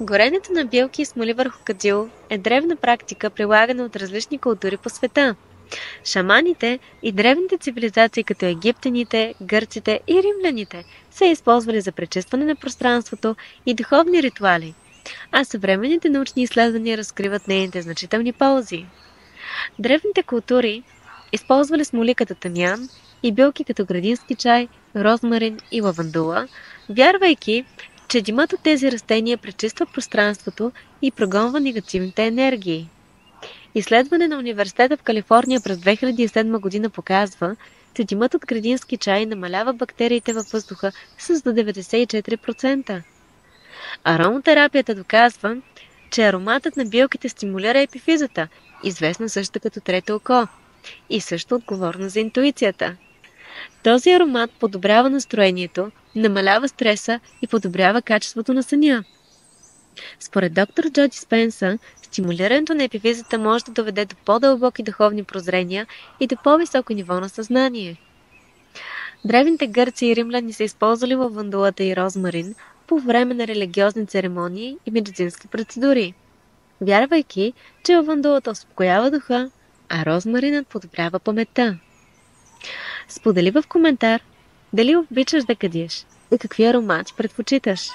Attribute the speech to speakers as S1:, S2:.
S1: Горенето на билки и смоли върху кадил е древна практика, прилагана от различни култури по света. Шаманите и древните цивилизации, като египтяните, гърците и римляните, са използвали за пречистване на пространството и духовни ритуали, а съвременните научни изследвания разкриват нейните значителни ползи. Древните култури използвали смоли като тъмян и билки като градински чай, розмарин и лавандула, вярвайки, че димът от тези растения пречиства пространството и прогонва негативните енергии. Изследване на Университета в Калифорния през 2007 година показва, че димът от градински чай намалява бактериите във въздуха с до 94%. Ароматерапията доказва, че ароматът на билките стимулира епифизата, известна също като трето око, и също отговорна за интуицията. Този аромат подобрява настроението, намалява стреса и подобрява качеството на съня. Според доктор Джо Диспенса, стимулирането на епифизата може да доведе до по-дълбоки духовни прозрения и до по-високо ниво на съзнание. Древните гърци и римляни са използвали лавандулата и розмарин по време на религиозни церемонии и медицински процедури, вярвайки, че лавандулата успокоява духа, а розмаринът подобрява паметта. Сподели в коментар дали обичаш да кадиш и какви аромати предпочиташ.